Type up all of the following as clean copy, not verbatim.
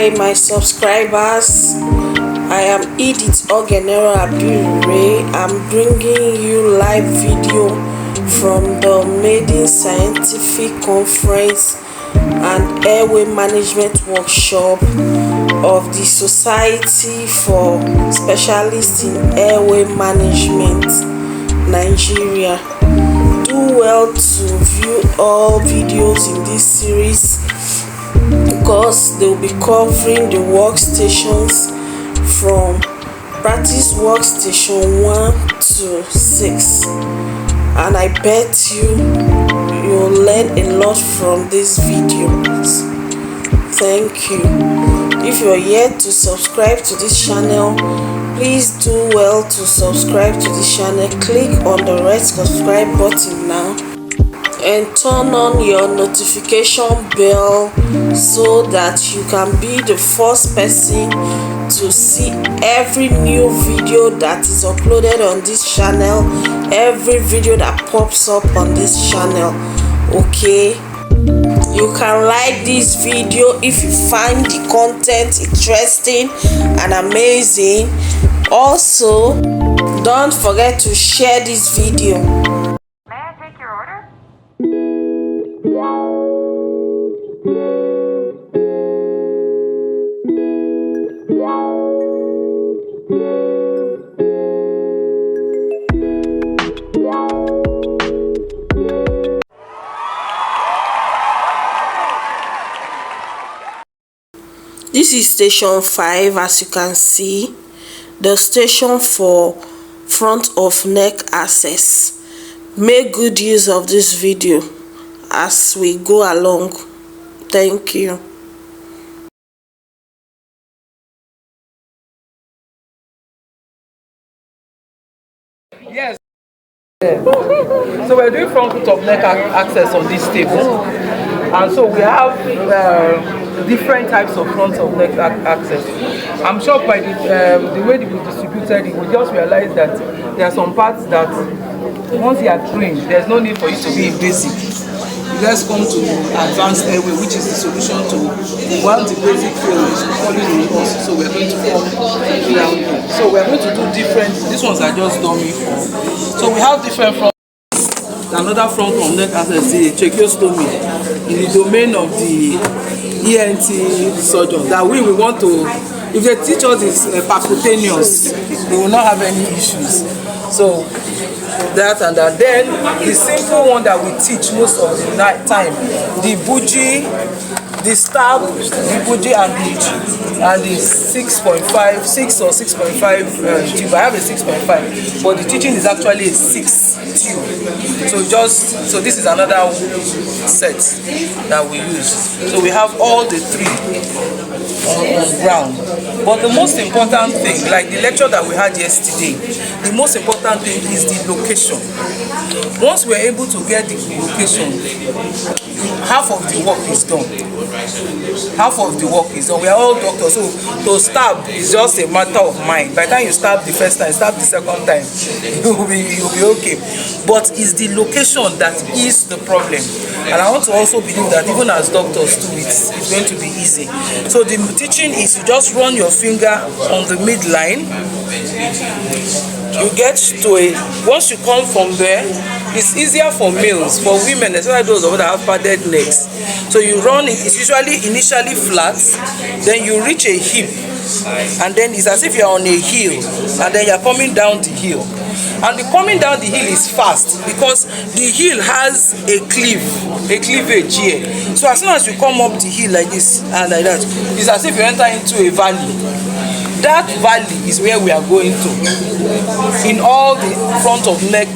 Hi my subscribers, I am Edith Ogenero Abdul. I'm bringing you live video from the Maiden Scientific Conference and Airway Management Workshop of the Society for Specialists in Airway Management, Nigeria. Do well to view all videos in this series because they will be covering the workstations from practice workstation 1 to 6, and I bet you'll learn a lot from these videos. Thank you. If you're yet to subscribe to this channel, please do well to subscribe to this channel. Click on the red subscribe button now and turn on your notification bell so that you can be the first person to see every new video that is uploaded on this channel, every video that pops up on this channel. Okay, you can like this video if you find the content interesting and amazing. Also, don't forget to share this video. May I take your order? This is station 5, as you can see, the station for front of neck access. Make good use of this video as we go along. Thank you. Yes. So we're doing front of neck access on this table, and so we have different types of front of neck access. I'm sure by the way we distributed it, we just realized that there are some parts that once you are trained, there's no need for you to be in basic. Let's come to advanced airway, which is the solution to one the basic field is falling in us. So we're going to come down here. So we're going to do different. These ones are just dummy for. So we have different front. Another front of neck access, the tracheostomy, in the domain of the ENT surgeon. That we want to, if they teach us is percutaneous, we will not have any issues. So that and that. Then the simple one that we teach most of the time, the bougie, the stab, the bougie, and the 6.5, 6 or 6.5 tube. I have a 6.5, but the teaching is actually a 6 tube. So this is another set that we use. So we have all the three on ground. But the most important thing, like the lecture that we had yesterday, the most important thing is the location. Once we're able to get the location, half of the work is done. Half of the work is done. We are all doctors, so to stab is just a matter of mind. By the time you stab the first time, stab the second time, you'll be okay. But it's the location that is the problem. And I want to also believe that even as doctors too, it's going to be easy. So the teaching is you just run your finger on the midline. You get to once you come from there, it's easier for males. For women, especially those that have padded necks, so you run it. It's usually initially flat, then you reach a hip, and then it's as if you're on a hill, and then you're coming down the hill. And the coming down the hill is fast because the hill has a cleavage here. So as soon as you come up the hill like this and like that, it's as if you enter into a valley. That valley is where we are going to in all the front of neck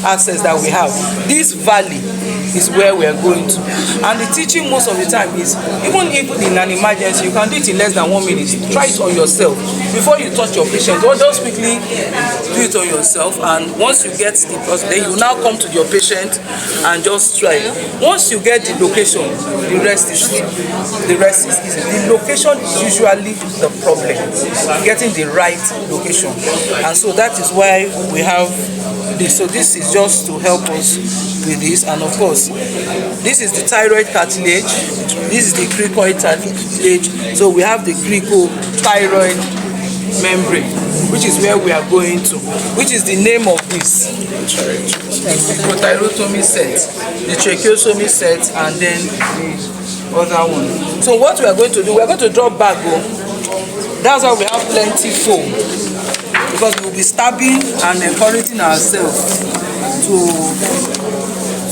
access that we have. This valley is where we are going to, and the teaching most of the time is even in an emergency, you can do it in less than 1 minute. Try it on yourself before you touch your patient. Or just quickly do it on yourself, and once you get the process, then you now come to your patient and just try. Once you get the location, the rest is easy. The location is usually the problem, getting the right location, and so that is why we have this. So this is just to help us with this, and of course this is the thyroid cartilage, this is the cricoid cartilage, so we have the cricothyroid membrane, which is where we are going to, which is the name of this, the cricothyrotomy set, the tracheostomy set, and then the other one. So what we are going to do, we are going to drop back. That's why we have plenty foam, because we will be stabbing and encouraging ourselves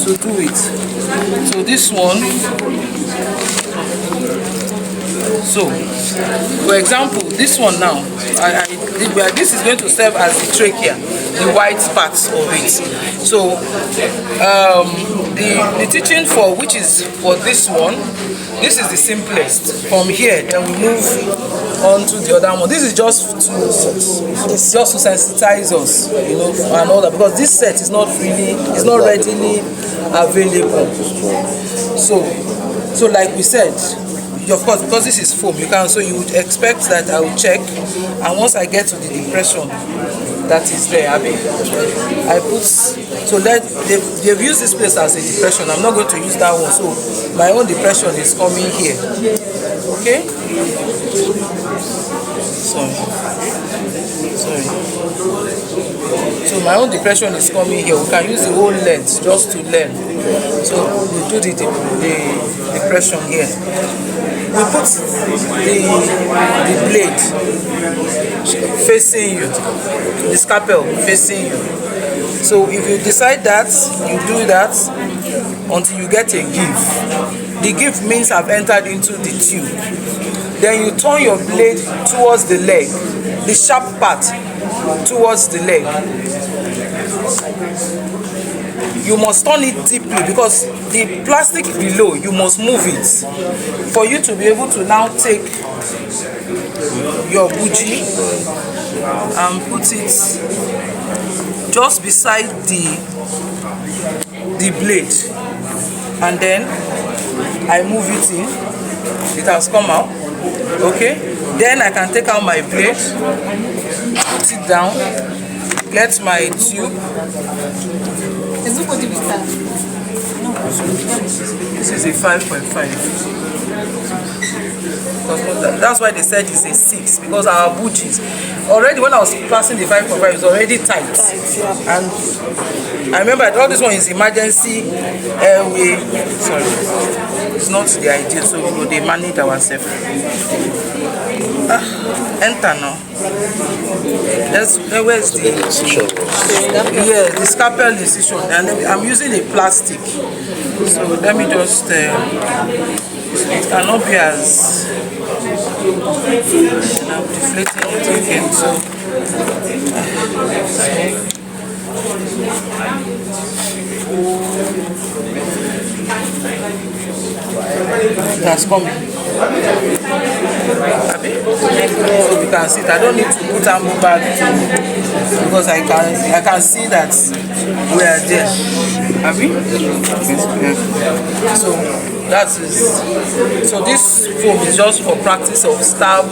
to do it. So this one, so for example, this one now, this is going to serve as the trachea, the white parts of it. So the teaching for which is for this one, this is the simplest. From here, then we move on to the other one. This is just to sensitize us, you know, and all that, because this set is not readily available. So like we said, of course, because this is foam, so you would expect that I will check, and once I get to the depression that is there, I put, so that they've used this place as a depression. I'm not going to use that one, so my own depression is coming here. Okay? Sorry. So my own depression is coming here. We can use the whole length just to learn. So we do the depression here. We put the blade facing you, the scalpel facing you. So if you decide that, you do that until you get a give. The give means I've entered into the tube. Then you turn your blade towards the leg, the sharp part towards the leg. You must turn it deeply, because the plastic below, you must move it for you to be able to now take your bougie and put it just beside the blade, and then I move it in. It has come out. Okay, then I can take out my blade, put it down, get my tube. This is a 5.5. That's why they said it's a 6, because our bougies already, when I was passing the 5.5, it was already tight. And I remember all this one is emergency airway. Sorry, it's not the ideal, so we go they manage ourselves. Enter now. Where's the incision? Yeah, the scalpel incision, and I'm using a plastic. So let me just. It cannot be as. And I'm deflating it again. So. It has come. So you can see it. I don't need to put ammo back because I can see that we are there. So this foam is just for practice of stab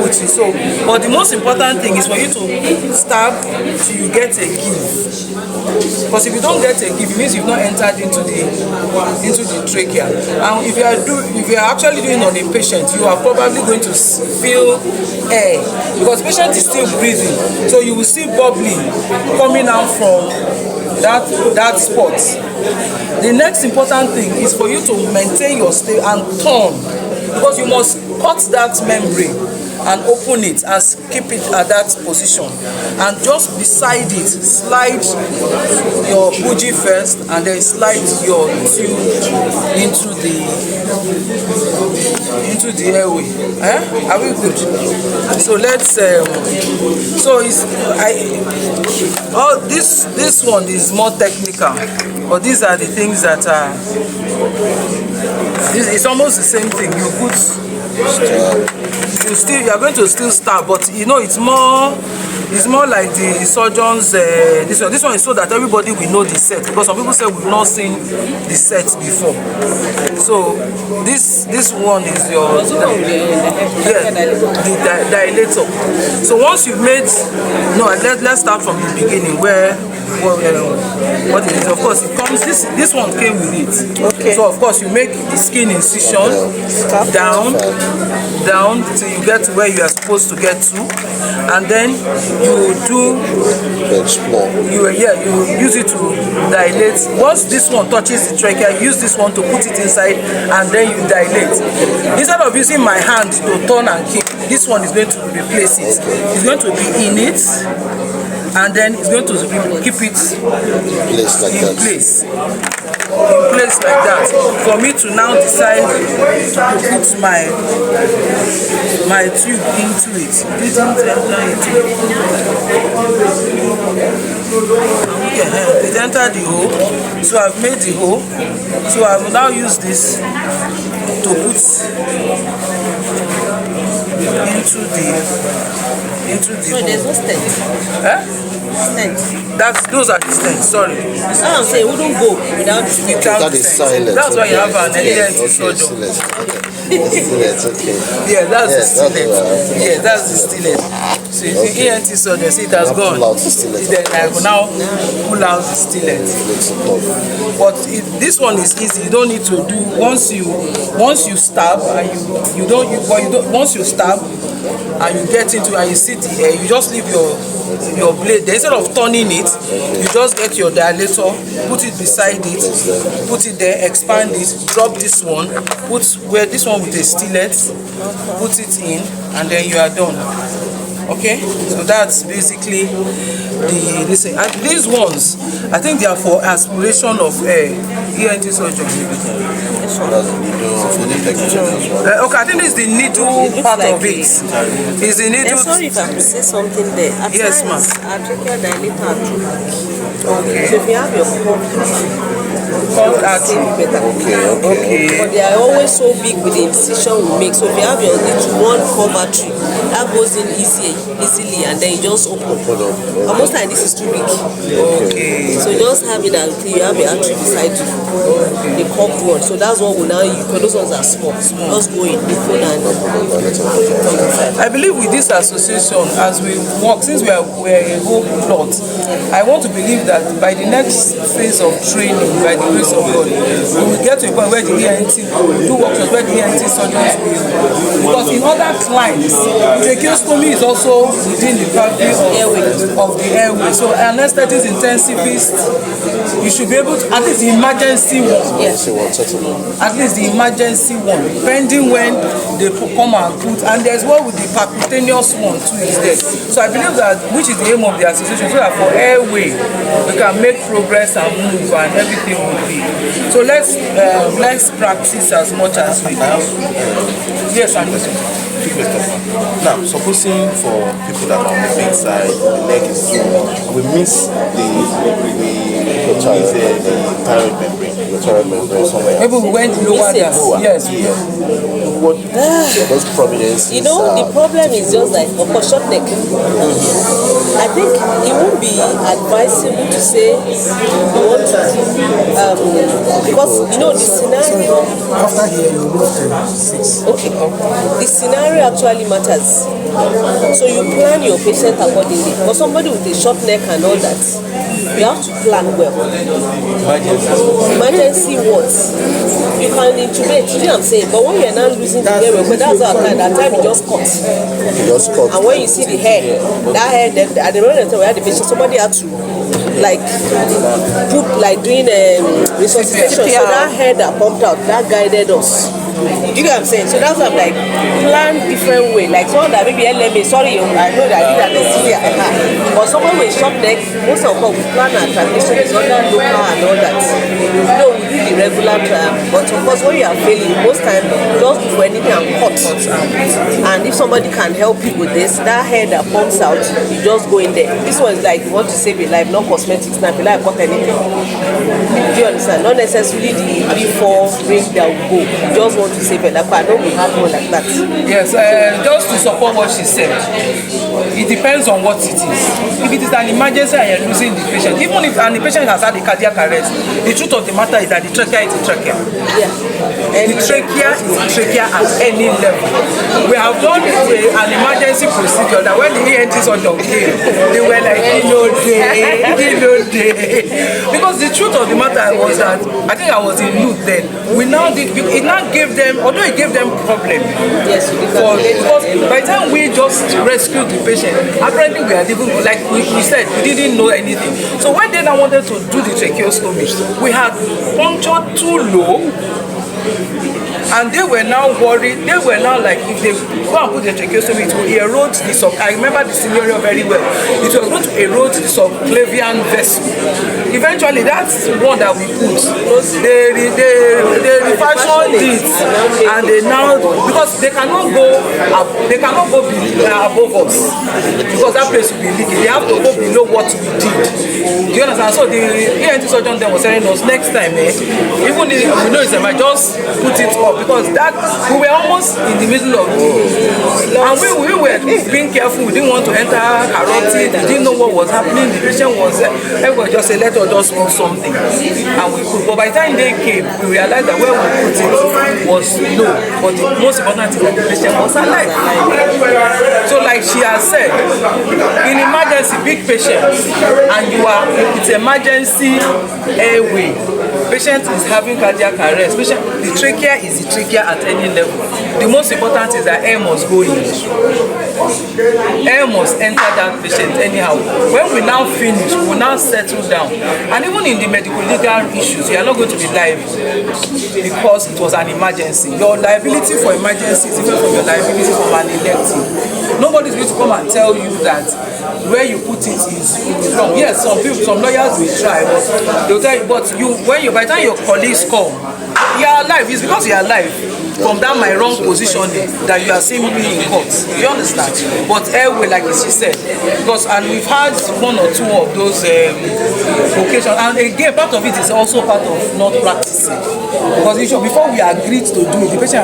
putting. So, but the most important thing is for you to stab till you get a give. Because if you don't get a give, it means you've not entered into the trachea. And if you are actually doing on a patient, you are probably going to feel air, because the patient is still breathing. So you will see bubbling coming out from that spot. The next important thing is for you to maintain your stay and turn, because you must cut that membrane and open it and keep it at that position, and just beside it slide your bougie first, and then slide your tube into the airway. Are we good? So let's this one is more technical, but these are the things that are it's almost the same thing. You put you are going to still stab, but you know it's more It's more like the surgeons. This one is so that everybody will know the set, because some people say we've not seen the set before. So this one is your dilator. So once you've made, let's start from the beginning where. What it is, of course, it comes. This one came with it. Okay. So of course you make the skin incision down till you get to where you are supposed to get to, and then you do you use it to dilate. Once this one touches the trachea, use this one to put it inside, and then you dilate. Instead of using my hand to turn and keep, this one is going to replace it. It's going to be in it, and then it's going to keep it in place like that, for me to now decide to put my tube into it. It entered the hole, so I've made the hole. So I will now use this to put into the So there's no stent. Stent. Those are the stents, sorry. That's what I'm saying, we don't go without the stent. That is silent. That's why you have an ENT surgeon. Yeah, that's the stillet. Yeah, that's the stillet. So if the ENT surgeon see it has gone, then I will now pull out the stillet. But this one is easy. You don't need to do once you stab and once you stab and you get into and you see the air, you just leave your blade there. Instead of turning it, you just get your dilator, put it beside it, put it there, expand it, drop this one, put where this one with a stillet, put it in, and then you are done. Okay, so that's basically the and these ones, I think they are for aspiration of air, ENT surgery. Okay, I think this is the needle part of it. Is the needle? Sorry if I say something there. Yes, ma'am. Arterial dilator. Okay. So if you have your curved artery. Okay. But they are always so big with the incision we make. So if you have your one curved artery, that goes in easily, and then you just open. But most time this is too big. Okay. So just have it until you have the artery beside you, the curved one. So that's what we now use. Because those ones are small. Just go in, open, and I believe with this association, as we work, since we're a whole lot, I want to believe that by the next phase of training, by the grace of God, we will get to a point where the ENT will do workshops, where the ENT surgeons will. Because in other clients, tracheostomy is also within the purview of the airway. So anesthetist intensivist, you should be able to, at least the emergency one. yes. At least the emergency one, depending when they come and put, and there's one with the percutaneous one too is there. So I believe that, which is the aim of the association, so that for airway we can make progress and move and everything will be. So let's practice as much as we can. Yes, and now, supposing for people that are on the big side, the leg is too long, we miss the thyroid membrane. The thyroid membrane somewhere. maybe we went lower than. Yes. What those prominences? You know, the problem is just like for short neck. I think it won't be advisable to say you want to because you know the scenario. After here, you move to 6. Okay, the scenario actually matters. So you plan your patient accordingly. For somebody with a short neck and all that, you have to plan well. Emergency wards. You can intubate, you know what I'm saying? But when you're not losing the hair, but that's our time, that time you just cut. And when you see the hair, that hair, at the moment where the patient, somebody had to like put like doing resuscitation. So that hair that pumped out, that guided us. You get what I'm saying? So that's what I'm like, plan different way. Like someone that maybe LMA, sorry, I know that I did that this year. But someone with short neck, most of us we plan our transition is under local and all that. You know, we do the regular but of course when you are failing, most times just do anything and cut. And if somebody can help you with this, that hair that pumps out, you just go in there. This one is like you want to save a life, not cosmetics. Now, if you like cut anything, do you understand? Not necessarily the 3-4 ring that will go. You just want to save a life. But I know we have one like that. Yes, just to support what she said, it depends on what it is. If it is an emergency and you're losing the patient, even if the patient has had a cardiac arrest, the truth of the matter is that the trachea is a trachea. Yeah. And the trachea is a trachea at any level. We have done an emergency procedure that when the ENT surgeon came, they were like, because the truth of the matter was that, I think I was in Luth then, it now gave them, although it gave them problem, yes, because by the time we just rescued the patient, apparently we had even, like we said, we didn't know anything. So when they now wanted to do the tracheostomy, we had punctured too low, and they were now worried. They were now like, if they go and put the tracheostomy, it will erode the I remember the scenario very well. It was going to erode the subclavian vessel. Eventually, that's one that we put. They refashioned it, and they now, because they cannot go above us, because that place will be leaking. They have to go below what we did. Do you understand? So the ENT surgeon then was telling us, next time, even if we know it's a just put it up, because that we were almost in the middle of it, and we were being careful. We didn't want to enter carotid. We didn't know what was happening. The patient was everybody just said, let us just put something, and we could. But by the time they came, we realized that where we put it was low, but the most important thing that the patient was alive. So like she has said, in emergency, big patients, and it's emergency airway, patient is having cardiac arrest, the trachea is the trachea at any level. The most important is that air must go in. Air must enter that patient anyhow. When we now finish, we will now settle down. And even in the medical legal issues, you are not going to be liable because it was an emergency. Your liability for emergency is different from your liability for an elective. Nobody is going to come and tell you that where you put it is wrong. Yes, some lawyers will try, but they'll tell you, by the time your colleagues come, you are alive. It's because you are alive from that my wrong positioning that you are seeing me in court. You understand? But Airway, like she said, and we've had one or two of those occasions, and again, part of it is also part of not practicing. Because before we agreed to do it, the patient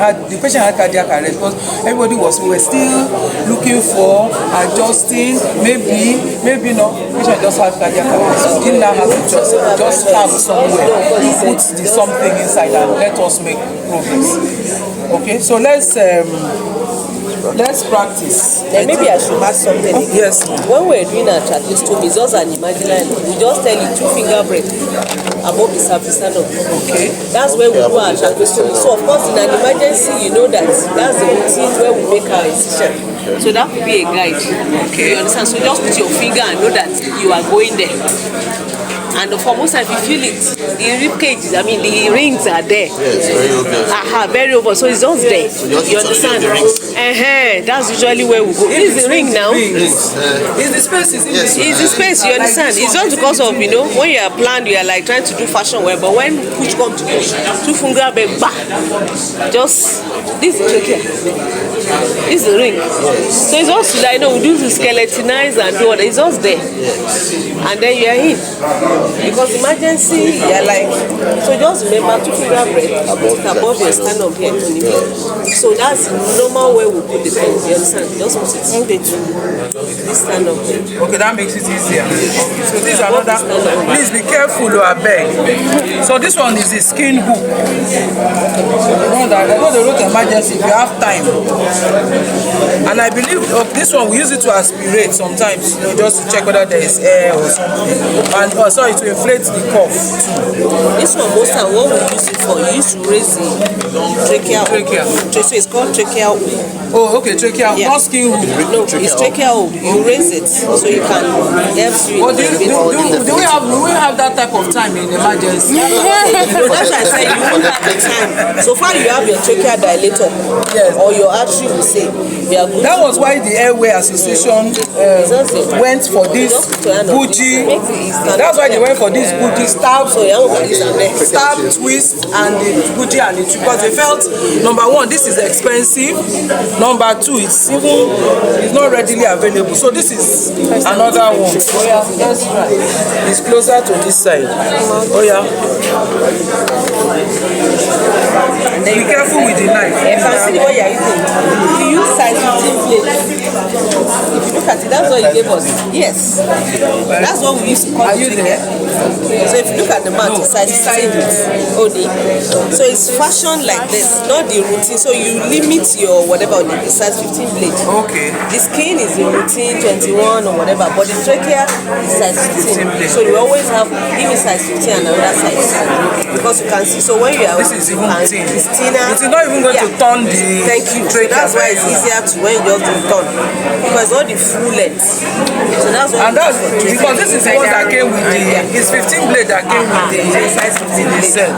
had cardiac arrest, because we were still looking for adjusting, maybe not. The patient just had cardiac arrest. We didn't now have to just have somewhere, put something inside and let us make progress. Okay, so let's practice. Then maybe I should ask something. Yes. When we're doing a tracheostomy, it's just an imaginary. We just tell you 2-finger break above the surface of. Okay. That's where we do our tracheostomy. So of course, in an emergency, you know that's the routine where we make our incision. So that could be a guide. Okay. You understand? So just put your finger and know that you are going there. And for most time, you feel it. The rib cage, the rings are there. Yes, very obvious. Very obvious. So it's just there. So just you understand? That's usually where we go. This is the ring now. It's the space. It's the space. You understand? It's just because of when you are planned, you are like trying to do fashion wear, but when push comes to push, 2-finger back, just this is trachea. This is the ring. Yes. So it's also like we do the skeletonize and do all that. It's just there. Yes. And then you are in. Because emergency, you're like, so just remember 2-finger break above your stand-up here. So that's the normal way we put the thing. You understand? Just put it in this stand-up here. Okay, that makes it easier. So this is another. Please be careful, I beg. So this one is the skin hook. I know they wrote emergency if you have time. And I believe this one we use it to aspirate sometimes, just to check whether there is air or something. And sorry, to inflate the cough too. This one, most time, what we use it for, you used to raise the trachea. So it's called trachea. Oh, okay, trachea. Yeah. Not skin hook. No, it's trachea. You raise it so you can help you. Do we have that type of time in emergency? That's why I said you won't have the time. So far, you have your trachea dilator. Yes. Or your artery will say. say we are good. That was why the Airway Association went for this bougie. That's why they went for this bougie stab twist and the bougie and the tree, because they felt number one, this is expensive. Number two, it's not readily available. So this is another one. Oh yeah, that's right. It's closer to this side. Oh yeah. Be careful with the knife. If I see what you're using, you use size 15 plate. If you look at it, that's what you gave us. Yes. That's what we used to call it. So if you look at the mat, it's size 15 only. So it's fashioned like this, not the routine. So you limit your whatever on the size 15 plate. Okay. The skin is the routine 21 or whatever, but the trachea is size 15. So you always have give me size 15 and another size. Because you can see, so when you are this is even thin. it's thinner. It is not even going to turn the thank you. So that's why it's easier to when you just do turn. Because all the full length. So that's why because this is the one that came with the it's 15 blade that came with the size 15 blade set.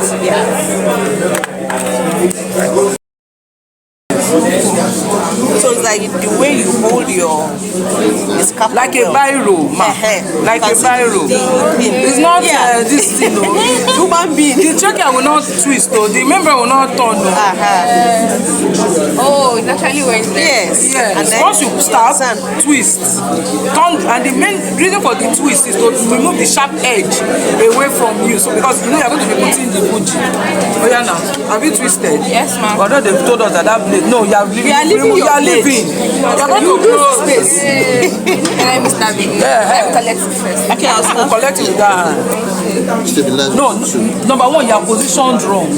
So it's like the way you hold your scalpel. Like a biro, like a biro. It's not this thing. Human being. The trachea will not twist, though. The membrane will not turn. Oh, it's actually where it's there. Yes. Yes. And then once you start, twist, turn, and the main reason for the twist is to remove the sharp edge away from you. So because you know you're going to be putting the bougie. Oh yeah, now have you twisted? Yes, ma'am. Although they've told us that blade. No, you are leaving. You are leaving. You're going to close space. Let me start it. Let me collect it first. Okay, I'll collect it with that hand. No, number one, you are positioned wrong.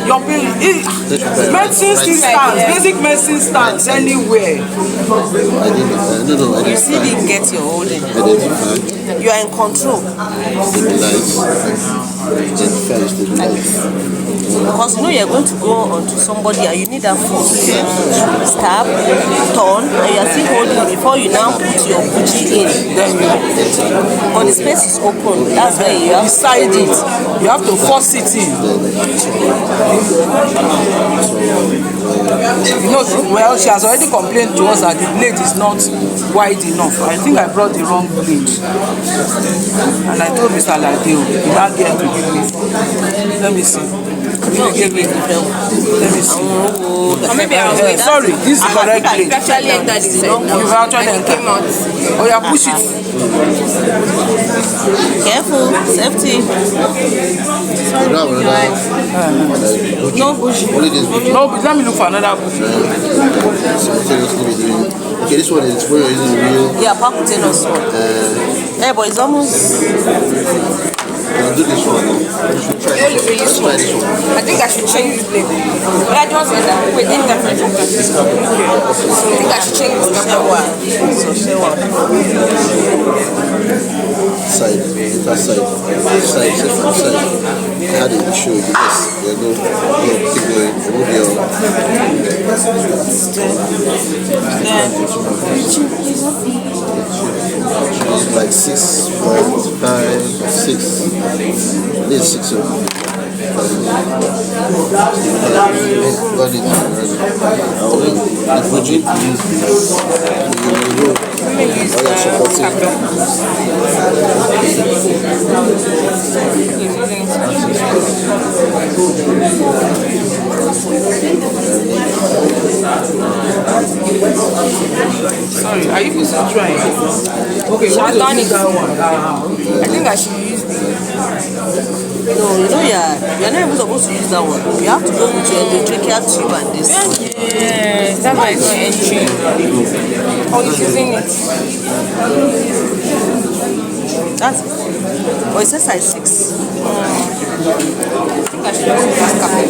Your medicine still stands. Basic medicine stands anywhere. You still didn't get your holding. You are in control. Because you know you're going to go onto somebody and you need that force. Stab, turn, and you are still holding it before you now put your bougie in. But the space is open. That's where you have beside it. You have to force it in. You know, well, she has already complained to us that the blade is not wide enough. I think I brought the wrong blade. And I told Mr. Ladeo, you not get to give me. Let me see. Let me see. Maybe I was waiting. Sorry, this is correct blade. Actually entered the set. You've actually entered. Came out. Oh yeah, push it. careful, safety. No bush. No, but let me look for another bush. Okay, this one is where is it real? Yeah, Pakutenos one. Yeah, but it's almost. I'll do this one. Let's try this one. I think I should change this label. But I just said that. Wait, in different. I think I should change this number. Side, that side, different side. How do you show you this? You go, keep going, remove your. It's like 6, 5, 6. This is 6. Got it. The budget Sorry, are you supposed to try it? Okay, so I've done it. I think I should use the. No, you know you're not even supposed to use that one. You have to go with your endotracheal tube and this. Yes, that's why it's not entry. Oh, you're using it. That's it. Oh, it says size 6. I should use this couple.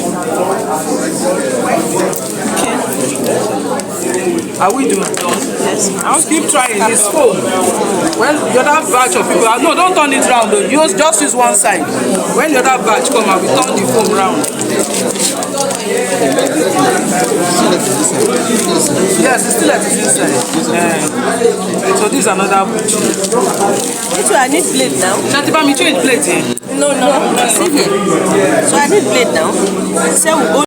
Are we doing it? Yes. I'll keep trying. It's full. When the other batch of people, no, don't turn it round though. Just use one side. When the other batch come out, we turn the foam round. Yes, it's still at the inside. So this is another batch. This one I need blade now. Shatiba, me change plate here. No. See here. So I need blade now. So we go.